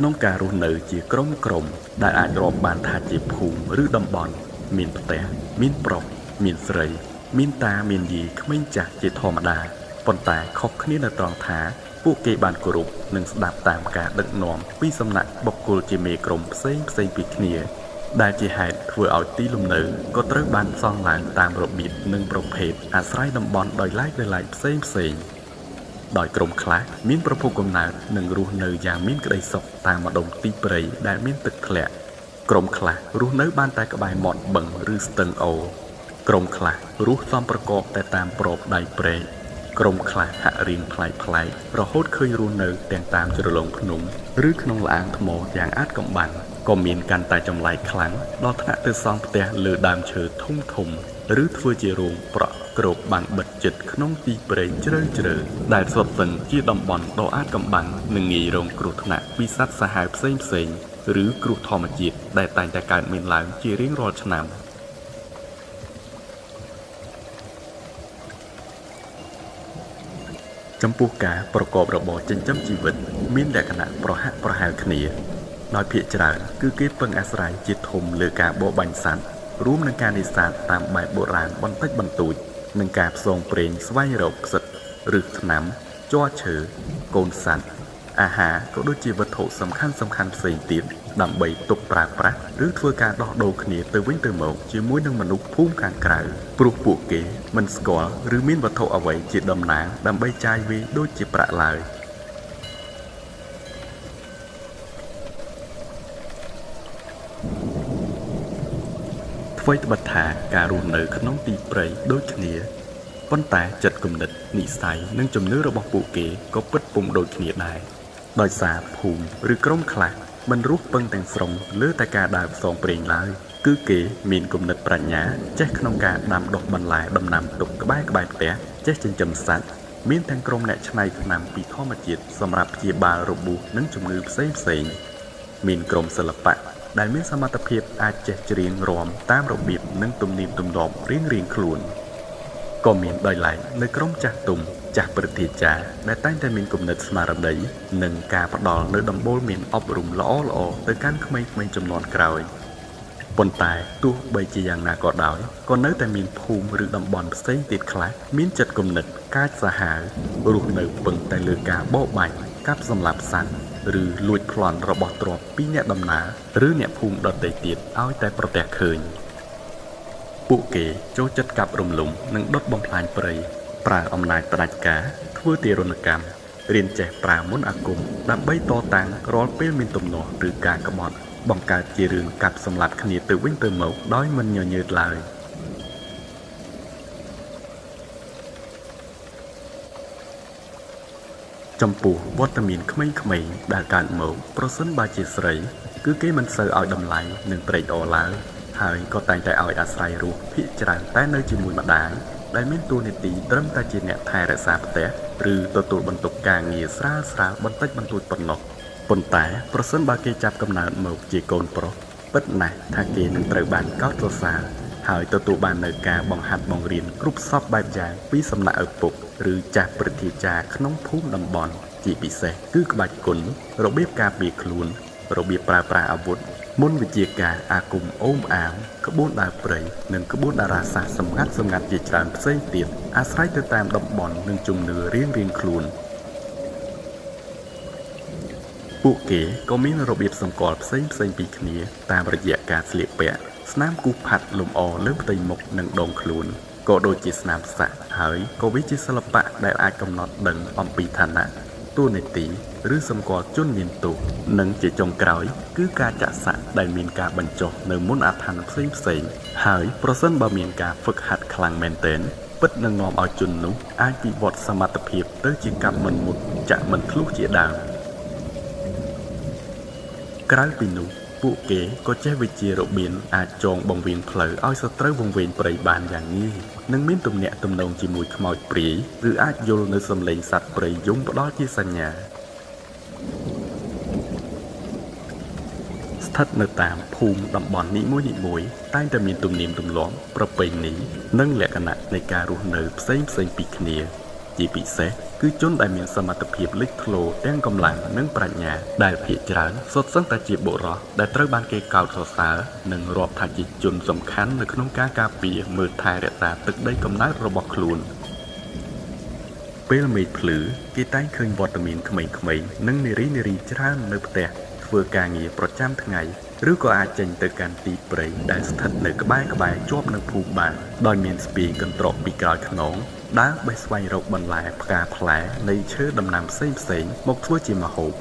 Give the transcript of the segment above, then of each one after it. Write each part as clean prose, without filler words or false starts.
ក្នុងការរស់នៅជាក្រុមដែលអាចរាប់បានថាជាភូមិឬតំបន់មានផ្ទះមានប្រុសមានស្រីមានតាមានយាយក្មេងចាស់ជាធម្មតាប៉ុន្តែខុសគ្នានៅត្រង់ថាពួកគេបានគោរពនិងស្ដាប់តាមការដឹកនាំពីសំណាក់បុគ្គលជាមេក្រុមផ្សេងពីគ្នាដែលជាហេតុធ្វើឲ្យទីលំនៅក៏ត្រូវបានសង់ឡើងតាមរបៀបនិងប្រភេទអាស្រ័យតំបន់ដោយឡែកផ្សេងដោយក្រុមខ្លះមានប្រភពកំណើតនិងរស់នៅយ៉ាងមានក្តីសុខតាមម្ដុំទីព្រៃដែលមានទឹកធ្លាក់ក្រុមខ្លះរស់នៅបានតែក្បែរមាត់បឹងឬស្ទឹងអូរក្រុមខ្លះរស់សំប្រកបតែតាមប្របដៃព្រែកក្រុមខ្លះហាក់រៀងប្លែករហូតឃើញរស់នៅទាំងតាមជ្រលងភ្នំឬក្នុងល្អាងថ្មយ៉ាងអាចកំបាំងក៏មានកាន់តែចម្លែកខ្លាំងដល់ថ្នាក់ទៅសង់ផ្ទះលើដើមឈើធំឬធ្វើជារោងប្រក់គ្របបាំងបិទចិត្តក្នុងទីព្រៃជ្រៅដែលសុទ្ធសឹងជាតំបន់ដ៏អាចកំបាំងនិងងាយរងគ្រោះថ្នាក់ពីសត្វសាហាវផ្សេងឬគ្រោះធម្មជាតិដែលតែងតែកើតមានឡើងជារៀងរាល់ឆ្នាំចំពោះការប្រកបរបរចិញ្ចឹមជីវិតមានលក្ខណៈប្រហាក់ប្រហែលគ្នាដោយភាគច្រើនគឺគេពឹងអាស្រ័យជាធំលើការបរបាញ់សត្វរួមនឹងការនេសាទតាមបែបបុរាណបន្តិចបន្តួចនិងការផ្សងព្រេងស្វែងរកផ្សិតឬថ្នាំជ័រឈើកូនសត្វអាហារក៏ដូចជាវត្ថុសំខាន់ផ្សេងទៀតដើម្បីទុកប្រើប្រាស់ឬធ្វើការដោះដូរគ្នាទៅវិញទៅមកជាមួយនឹងមនុស្សភូមិខាងក្រៅព្រោះពួកគេមិនស្គាល់ឬមានវត្ថុអ្វីជាតំណាងដើម្បីចាយវាយដូចជាប្រាក់ឡើយអ្វីត្បិតថាការរស់នៅក្នុងទីព្រៃដូចគ្នាប៉ុន្តែចិត្តគំនិតនិស្ស័យនិងជំនឿរបស់ពួកគេក៏ពិតពុំដូចគ្នាដែរដោយសារភូមិឬក្រុមខ្លះមិនរស់ពឹងទាំងស្រុងលើតែការដើរផ្សងព្រេងឡើយគឺគេមានគំនិតប្រាជ្ញាចេះក្នុងការដាំដុះបន្លែដំណាំទុកក្បែរផ្ទះចេះចិញ្ចឹមសត្វមានទាំងក្រុមអ្នកច្នៃថ្នាំពីធម្មជាតិសម្រាប់ព្យាបាលរបួសនិងជំងឺផ្សេងមានក្រុមសិល្បៈដែលមានសមត្ថភាពអាចចេះច្រៀងរាំតាមរបៀបនិងទំនៀមទម្លាប់រៀងខ្លួនក៏មានដោយឡែកនៅក្រុមចាស់ទុំចាស់ព្រឹទ្ធាចារ្យដែលតែងតែមានគំនិតស្មារតីនិងការផ្ដល់នូវដំបូន្មានអប់រំល្អទៅកាន់ក្មេងៗជំនាន់ក្រោយប៉ុន្តែទោះបីជាយ៉ាងណាក៏ដោយក៏នៅតែមានភូមិឬតំបន់ផ្សេងទៀតខ្លះមានចិត្តគំនិតកាចសាហាវរស់នៅពឹងតែលើការបរបាញ់កាប់សម្លាប់សត្វឬលួចប្លន់របស់ទ្រព្យពីអ្នកដំណើរឬអ្នកភូមិដទៃទៀតឲ្យតែប្រទះឃើញពួកគេចូលចិត្តកាប់រំលំនិងដុតបំផ្លាញព្រៃប្រើអំណាចផ្ដាច់ការធ្វើទារុណកម្មរៀនចេះប្រើមន្តអាគមដើម្បីតតាំងរាល់ពេលមានទំនាស់ឬការក្បត់បង្កើតជារឿងកាប់សម្លាប់គ្នាទៅវិញទៅមកដោយមិនញញើតឡើយចំពោះវត្តមានក្មេងៗដែលកើតមកប្រសិនបើជាស្រីគឺគេមិនសូវឲ្យតម្លៃនិងត្រេកអរឡើយហើយក៏តែងតែឲ្យអាស្រ័យរស់ភាគច្រើនតែនៅជាមួយម្ដាយដែលមានតួនាទីត្រឹមតែជាអ្នកថែរក្សាផ្ទះឬទទួលបន្ទុកការងារស្រាលបន្តិចបន្តួចប៉ុណ្ណោះប៉ុន្តែប្រសិនបើគេចាប់កំណើតមកជាកូនប្រុសពិតណាស់ថាគេនឹងត្រូវបានកោតសរសើរហើយទទួលបាននូវការបង្ហាត់បង្រៀនគ្រប់សពបែបយ៉ាងពីសំណាក់ឪពុកឬចាស់ព្រឹទ្ធាចារ្យក្នុងភូមិតំបន់ជាពិសេសគឺក្បាច់គុណរបៀបការពារខ្លួនរបៀបប្រើប្រាស់អាវុធមន្តវិជ្ជាការអាគមអូមអាមក្បួនដើរព្រៃនិងក្បួនតារាសាស្ត្រសម្ងាត់ជាច្រើនផ្សេងទៀតអាស្រ័យទៅតាមតំបន់និងជំនឿរៀងខ្លួនពួកគេក៏មានរបៀបសម្គាល់ផ្សេងពីគ្នាតាមរយៈការស្លៀកពាក់ស្នាមគូសផាត់លម្អលើផ្ទៃមុខនិងដងខ្លួនក៏ដូចជាស្នាមសាក់ហើយក៏វាជាសិល្បៈដែលអាចកំណត់ដឹងអំពីឋានៈតួនាទីឬសម្គាល់ជនមានទោសនិងជាចុងក្រោយគឺការចាក់សាក់ដែលមានការបញ្ចុះនៅមន្តអាថ័ន្តផ្សេងហើយប្រសិនបើមានការហ្វឹកហាត់ខ្លាំងមែនទែនពិតនឹងនាំឲ្យជននោះអាចវិវត្តសមត្ថភាពទៅជាកាប់មិនមុតចាក់មិនធ្លុះជាដើមក្រៅពីនោះពួកគេក៏ចេះវិជ្ជារបៀនអាចចងបង្រៀនផ្លូវឲ្យសត្រូវវង្វេងព្រៃបានយ៉ាងងាយនិងមានទំនាក់ទំនងជាមួយខ្មោចព្រាយឬអាចយល់នៅសំឡេងសត្វព្រៃយំផ្ដល់ជាសញ្ញាស្ថិតនៅតាមភូមិតំបន់នីមួយៗតែងតែមានទំនៀមទម្លាប់ប្រពៃណីនិងលក្ខណៈនៃការរស់នៅផ្សេងពីគ្នាជាពិសេស គឺជនដែលមានសមត្ថភាពលេចធ្លោទាំងកម្លាំងនិងប្រាជ្ញាដែលភាគច្រើនសុទ្ធសឹងតែជាបុរសដែលត្រូវបានគេកោតសរសើរនិងរាប់ថាជាជនសំខាន់នៅក្នុងការការពារមើលថែរក្សាទឹកដីកំណើតរបស់ខ្លួនពេលមេឃភ្លឺគេតែងឃើញវត្តមានក្មេងៗនិងនារីច្រើននៅផ្ទះធ្វើការងារប្រចាំថ្ងៃឬក៏អាចចេញទៅកាន់ទីព្រៃដែលស្ថិតនៅក្បែរជាប់នឹងភូមិបានដោយមានស្ពាយកន្ត្រកពីក្រោយខ្នងដើរបេះស្វែងរកបន្លែផ្កាផ្លែនៃឈើដំណាំផ្សេងមកធ្វើជាម្ហូប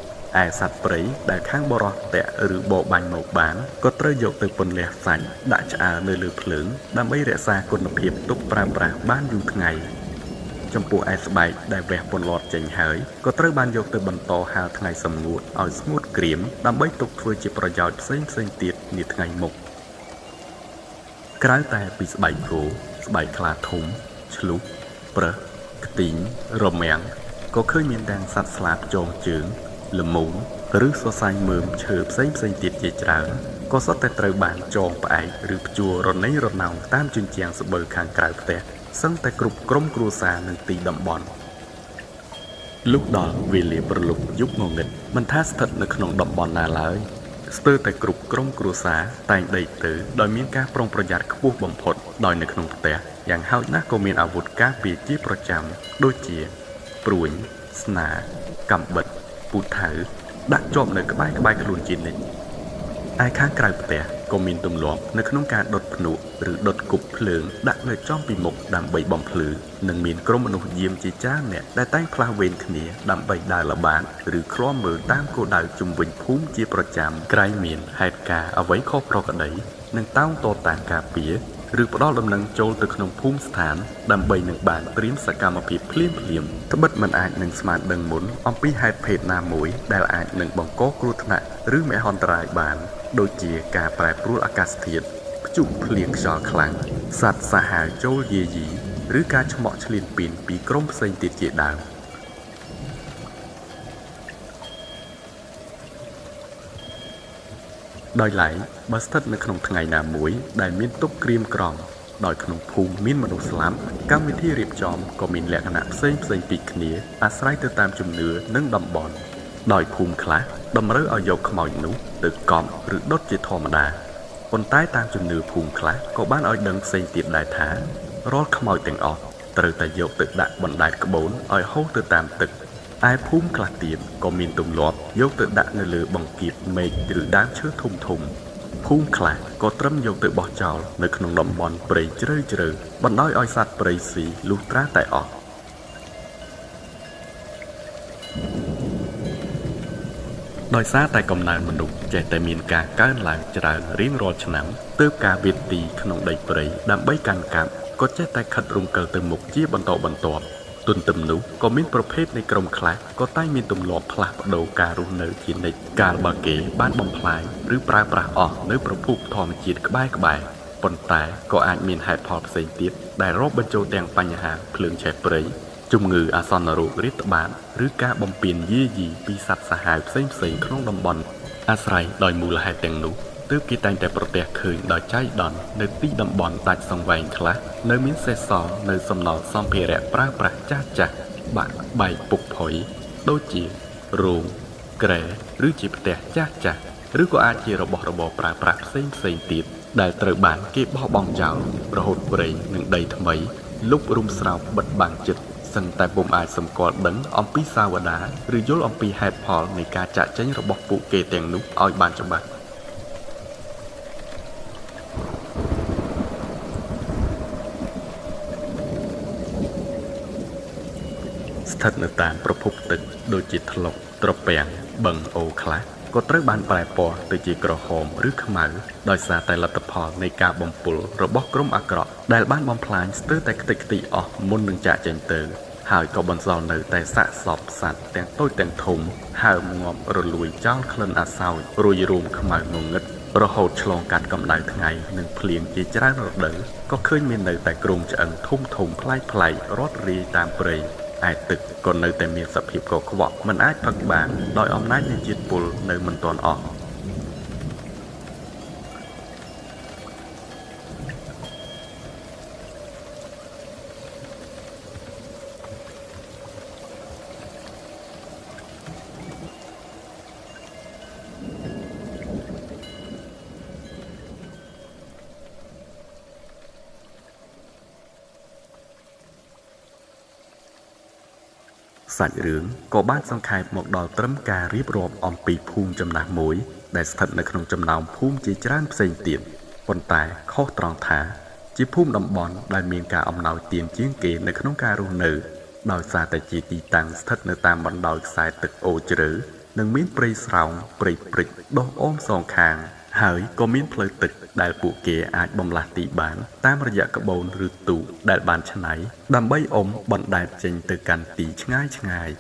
ឯសត្វព្រៃដែលខាងបរោះតាក់ឬបបាញ់មកបានក៏ត្រូវយកទៅពន្លះសាច់ដាក់ឆ្អើរនៅលើភ្លើងដើម្បីរក្សាគុណភាពទុកប្រើប្រាស់បានយូរថ្ងៃចំពោះឯស្បែកដែលវះពន្លត់ចេញហើយក៏ត្រូវបានយកទៅបន្តហាលថ្ងៃសម្ងួតឲ្យស្ងួតក្រៀមដើម្បីទុកធ្វើជាប្រយោជន៍ផ្សេងទៀតនាថ្ងៃមុខក្រៅតែពីស្បែកគោស្បែកខ្លាធំឆ្លុះប្រើសខ្ទីងរមាំងក៏ឃើញមានទាំងសត្វស្លាបចងជើងល្មូនឬសរសៃមើមឈើផ្សេងទៀតជាច្រើនក៏សុទ្ធតែត្រូវបានចងផ្អែកឬព្យួររណេញរណោងតាមជញ្ជាំងស្បូវខាងក្រៅផ្ទះសឹងតែគ្រប់ក្រុមគ្រួសារនិងទីតំបន់លុះដល់វេលាប្រលប់យប់ងងឹតមិនថាស្ថិតនៅក្នុងតំបន់ណាឡើយស្ទើរតែគ្រប់ក្រុមគ្រួសារតែងដេកទៅដោយមានការប្រុងប្រយ័ត្នខ្ពស់បំផុតដោយនៅក្នុងផ្ទះយ៉ាងហោចណាស់ក៏មានអាវុធការពារជាប្រចាំដូចជាព្រួញស្នាកាំបិតពូថៅដាក់ជាប់នៅក្បែរខ្លួនជានិច្ចឯខាងក្រៅផ្ទះក៏មានទម្លាប់នៅក្នុងការដុតភ្នក់ឬដុតគប់ភ្លើងដាក់នៅចំពីមុខដើម្បីបំភ្លឺនិងមានក្រុមមនុស្សយាមជាច្រើនអ្នកដែលតែងផ្លាស់វេនគ្នាដើម្បីដើរល្បាតឬឃ្លាំមើលតាមគោលដៅជុំវិញភូមិជាប្រចាំក្រែងមានហេតុការណ៍អ្វីខុសប្រក្រតីនិងតោងតតាំងការពារឬផ្ដល់ដំណឹងចូលទៅក្នុងភូមិស្ថានដើម្បីនឹងបានត្រៀមសកម្មភាពភ្លាមត្បិតមិនអាចនឹងស្មានដឹងមុនអំពីហេតុភេទណាមួយដែលអាចនឹងបង្កគ្រោះថ្នាក់ឬមហន្តរាយបានដូចជាការប្រែប្រួលអាកាសធាតុព្យុះភ្លៀងខ្យល់ខ្លាំងសត្វសាហាវចូលយាយីឬការឆ្មក់ឈ្លានពានពីក្រុមផ្សេងទៀតជាដើមដោយឡែកបើស្ថិតនៅក្នុងថ្ងៃណាមួយដែលមានទុក្ខក្រៀមក្រំដោយក្នុងភូមិមានមនុស្សស្លាប់កម្មវិធីរៀបចំក៏មានលក្ខណៈផ្សេងពីគ្នាអាស្រ័យទៅតាមជំនឿនិងតំបន់ដោយភូមិខ្លះតម្រូវឲ្យយកខ្មោចនោះទៅកប់ឬដុតជាធម្មតាប៉ុន្តែតាមជំនឿភូមិខ្លះក៏បានឲ្យដឹងផ្សេងទៀតដែរថារាល់ខ្មោចទាំងអស់ត្រូវតែយកទៅដាក់បណ្ដែតក្បូនឲ្យហូរទៅតាមទឹកឯភូមិខ្លះទៀតក៏មានទម្លាប់យកទៅដាក់នៅលើបង្គាបមែកឬដើមឈើធំភូមិខ្លះក៏ត្រឹមយកទៅបោះចោលនៅក្នុងតំបន់ព្រៃជ្រៅបណ្ដោយឲ្យសត្វព្រៃស៊ីលុះត្រាតែអស់ដោយសារតែកំណើនមនុស្សចេះតែមានការកើនឡើងច្រើនរៀងរាល់ឆ្នាំទើបការវិទីក្នុងដីព្រៃដើម្បីកាន់កាប់ក៏ចេះតែខិតរំកិលទៅមុខជាបន្តបន្ទាប់ទន្ទឹមនោះក៏មានប្រភេទនៃក្រុមខ្លះក៏តែងមានទម្លាប់ផ្លាស់ប្ដូរការរស់នៅជានិច្ចកាលបើគេបានបំផ្លាញឬប្រើប្រាស់អស់នៅប្រភពធម្មជាតិក្បែរប៉ុន្តែក៏អាចមានហេតុផលផ្សេងទៀតដែលរាប់បញ្ចូលទាំងបញ្ហាភ្លើងឆេះព្រៃជំងឺអាសន្នរោគរាតត្បាតឬការបំពានយាយីពីសត្វសាហាវផ្សេងក្នុងតំបន់អាស្រ័យដោយមូលហេតុទាំងនោះទើបគេតែងតែប្រទះឃើញដោយចៃដន្យនៅទីតំបន់ដាច់សង្វែងខ្លះនៅមានសេសសល់នៅសំណល់សម្ភារៈប្រើប្រាស់ចាស់បាក់បែកពុកផុយដូចជារោងក្រែឬជាផ្ទះចាស់ឬក៏អាចជារបស់របរប្រើប្រាស់ផ្សេងទៀតដែលត្រូវបានគេបោះបង់ចោលរហូតព្រៃនិងដីថ្មីលុបរុំស្រោបបិទបាំងចិត្តសឹងតែពុំអាចសម្គាល់ដឹងអំពីសាវតាឬយល់អំពីហេតុផលនៃការចាក់ចេញរបស់ពួកគេទាំងនោះឲ្យបានច្បាស់ស្ថិតនៅតាមប្រភពទឹកដូចជាថ្លុកត្រពាំងបឹងអូរខ្លះក៏ត្រូវបានប្រែពណ៌ទៅជាក្រហមឬខ្មៅដោយសារតែលទ្ធផលនៃការបំពុលរបស់ក្រុមអាក្រក់ដែលបានបំផ្លាញស្ទើរតែខ្ទេចខ្ទីអស់មុននឹងចាក់ចេញទៅហើយក៏បន្សល់នៅតែសាកសពសត្វទាំងតូចទាំងធំហើមងាប់រលួយចោលក្លិនអាសោចរួយរួមខ្មៅងងឹតរហូតឆ្លងកាត់កម្ដៅថ្ងៃនិងភ្លៀងជាច្រើនរដូវក៏ឃើញមាននៅតែគ្រោងឆ្អឹងធំប្លែករត់រាយតាមព្រៃឯទឹកក៏នៅតែមានសភាពកខ្វក់មិនអាចផឹកបានដោយអំណាចនៃជាតិពុលនៅមិនទាន់អស់ សាច់រឿងក៏បានសង្ខេបមកដល់ត្រឹមការរៀបរាប់អំពីភូមិចំណាស់មួយដែលស្ថិតនៅក្នុងចំណោមភូមិជាច្រើនផ្សេងទៀតប៉ុន្តែខុសត្រង់ថាជាភូមិតំបន់ដែលមានការអំណោយទានជាងគេនៅក្នុងការរស់នៅដោយសារតែជាទីតាំងស្ថិតនៅតាមបណ្ដោយខ្សែទឹកអូរជ្រៅនិងមានព្រៃស្រោងព្រៃព្រិចដុះអូមសងខាងហើយក៏មានផ្លូវទឹកដែលពួកគេអាចបំលាស់ទីបានតាមរយៈក្បូនឬទូកដែលបានច្នៃដើម្បីបណ្ដែតចេញទៅកាន់ទីឆ្ងាយ